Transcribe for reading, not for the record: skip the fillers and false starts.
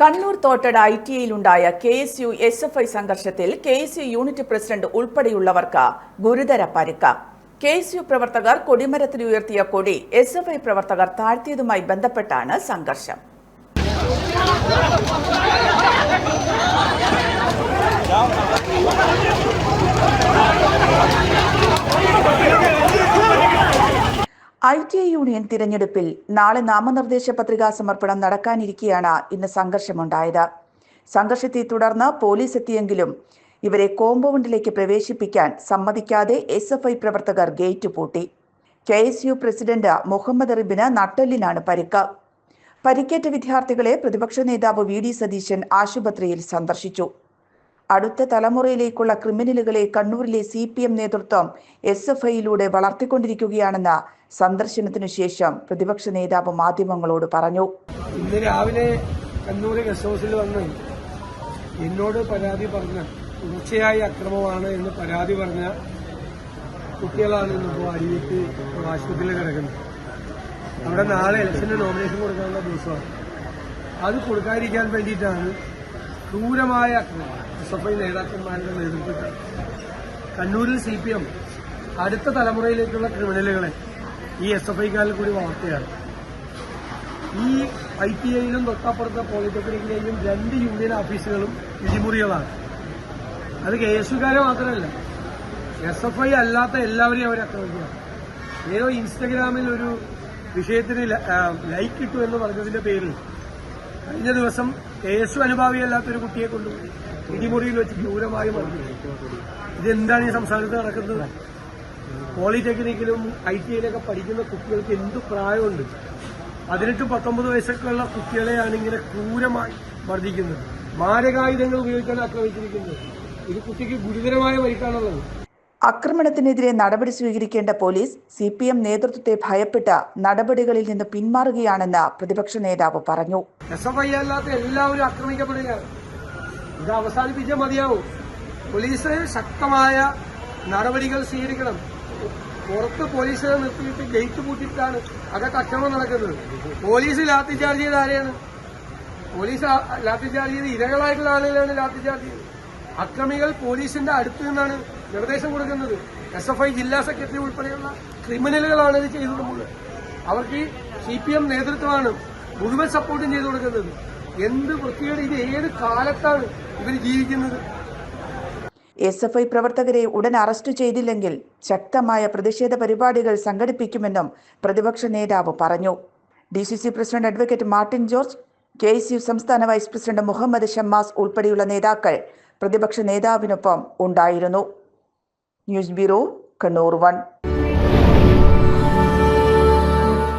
Kannur Thottada ITIയിലുണ്ടായ KSU SFI സംഘർഷത്തിൽ KSU unit president ഉൾപ്പെടെയുള്ളവർക്ക് ഗുരുതര പരിക്ക്. KSU പ്രവർത്തകർ കൊടിമരത്തിലുയർത്തിയ കൊടി SFI പ്രവർത്തകർ താഴ്ത്തിയതുമായി ബന്ധപ്പെട്ടാണ് സംഘർഷം. ITI യൂണിയൻ തിരഞ്ഞെടുപ്പിൽ നാളെ നാമനിർദ്ദേശ പത്രികാ സമർപ്പണം നടക്കാനിരിക്കെയാണ് ഇന്ന് സംഘർഷമുണ്ടായത്. സംഘർഷത്തെ തുടർന്ന് പോലീസ് എത്തിയെങ്കിലും ഇവരെ കോമ്പൗണ്ടിലേക്ക് പ്രവേശിപ്പിക്കാൻ സമ്മതിക്കാതെ SFI പ്രവർത്തകർ ഗേറ്റ് പൂട്ടി. KSU പ്രസിഡന്റ് മുഹമ്മദ് റിബിന് നട്ടെല്ലിനാണ് പരിക്ക്. പരിക്കേറ്റ വിദ്യാർത്ഥികളെ പ്രതിപക്ഷ നേതാവ് VD സതീശൻ ആശുപത്രിയിൽ സന്ദർശിച്ചു. അടുത്ത തലമുറയിലേക്കുള്ള ക്രിമിനലുകളെ കണ്ണൂരിലെ CPM നേതൃത്വം SFIയിലൂടെ വളർത്തിക്കൊണ്ടിരിക്കുകയാണെന്ന് സന്ദർശനത്തിനു ശേഷം പ്രതിപക്ഷ നേതാവ് മാധ്യമങ്ങളോട് പറഞ്ഞു. ഇന്ന് രാവിലെ കണ്ണൂർ ഗസ്റ്റ് ഹൌസിൽ വന്ന് എന്നോട് പരാതി പറഞ്ഞ തുടർച്ചയായ അക്രമമാണ് എന്ന് പരാതി പറഞ്ഞ കുട്ടികളാണ് ഇന്നിപ്പോൾ അടിയേറ്റ് ആശുപത്രിയിൽ കിടക്കുന്നത്. അവിടെ നാളെ ഇലക്ഷന് നോമിനേഷൻ കൊടുക്കാനുള്ള ദിവസമാണ്. അത് കൊടുക്കാതിരിക്കാൻ വേണ്ടിയിട്ടാണ് ക്രൂരമായ അക്രമം SFI നേതാക്കന്മാരുടെ നേതൃത്വത്തിൽ കണ്ണൂരിൽ CPM അടുത്ത തലമുറയിലേക്കുള്ള ക്രിമിനലുകളെ ഈ SFIക്കാരിൽ കൂടി വളർത്തുകയാണ്. ഈ ITIയിലും തൊട്ടപ്പുറത്തെ പോളിടെക്നിക്കിലെയും 2 യൂണിയൻ ഓഫീസുകളും ഇടിമുറികളാണ്. അത് KSUക്കാരെ മാത്രമല്ല, SFI അല്ലാത്ത എല്ലാവരെയും അവർ ആക്രമിക്കുകയാണ്. ഏതോ ഇൻസ്റ്റഗ്രാമിൽ ഒരു വിഷയത്തിന് ലൈക്ക് ഇട്ടു എന്ന് പറഞ്ഞതിന്റെ പേരിൽ കഴിഞ്ഞ ദിവസം KSU അനുഭാവിയല്ലാത്തൊരു കുട്ടിയെ കൊണ്ടുപോയി ഇടിമുറിയിൽ വെച്ച് ക്രൂരമായി മർദ്ദിച്ചു. ഇതെന്താണ് ഈ സംസ്ഥാനത്ത് നടക്കുന്നത്? പോളിടെക്നിക്കിലും ITIയിലൊക്കെ പഠിക്കുന്ന കുട്ടികൾക്ക് എന്ത് പ്രായമുണ്ട്? 18-19 വയസ്സൊക്കെയുള്ള കുട്ടികളെയാണ് ഇങ്ങനെ ക്രൂരമായി മർദ്ദിക്കുന്നത്, മാരകായുധങ്ങൾ ഉപയോഗിച്ചാണ് ആക്രമിച്ചിരിക്കുന്നത്. ഇത് കുട്ടിക്ക് ഗുരുതരമായ പരിക്കാണുള്ളത്. ആക്രമണത്തിനെതിരെ നടപടി സ്വീകരിക്കേണ്ട പോലീസ് CPM നേതൃത്വത്തെ ഭയപ്പെട്ട് നടപടികളിൽ നിന്ന് പിന്മാറുകയാണെന്ന് പ്രതിപക്ഷ നേതാവ് പറഞ്ഞു. SFI അല്ലാത്ത എല്ലാവരും ആക്രമിക്കപ്പെടുകയാണ്. ഇത് അവസാനിപ്പിച്ചാൽ മതിയാവും. പോലീസ് ശക്തമായ നടപടികൾ സ്വീകരിക്കണം. പുറത്ത് പോലീസിനെ നിർത്തിയിട്ട് ഗേറ്റ് പൂട്ടിയിട്ടാണ് അതൊക്കെ അക്രമം നടക്കുന്നത്. പോലീസ് ലാത്തി ചാർജ് ചെയ്ത് ആരെയാണ്? പോലീസ് ലാത്തി ചാർജ് ചെയ്ത് ഇരകളായിട്ടുള്ള ആളുകളാണ് ലാത്തി ചാർജ് ചെയ്തത്. അക്രമികൾ പോലീസിന്റെ അടുത്ത് നിന്നാണ് നിർദ്ദേശം കൊടുക്കുന്നത്. SFI ജില്ലാ സെക്രട്ടറി ഉൾപ്പെടെയുള്ള ക്രിമിനലുകളാണ് ഇത് ചെയ്തു കൊടുക്കുന്നത്. അവർക്ക് CPM നേതൃത്വമാണ് മുഴുവൻ സപ്പോർട്ടും ചെയ്തു കൊടുക്കുന്നത്. എന്ത് വൃത്തിയുടെ ഇത് ഏത് കാലത്താണ് ഇവർ ജീവിക്കുന്നത്? SFI പ്രവർത്തകരെ ഉടൻ അറസ്റ്റ് ചെയ്തില്ലെങ്കിൽ ശക്തമായ പ്രതിഷേധ പരിപാടികൾ സംഘടിപ്പിക്കുമെന്നും പ്രതിപക്ഷ നേതാവ് പറഞ്ഞു. DCC president advocate Martin George, KSU സംസ്ഥാന വൈസ് പ്രസിഡന്റ് മുഹമ്മദ് ഷമ്മാസ് ഉൾപ്പെടെയുള്ള നേതാക്കൾ പ്രതിപക്ഷ നേതാവിനൊപ്പം ഉണ്ടായിരുന്നു. News bureau, Kannur 1.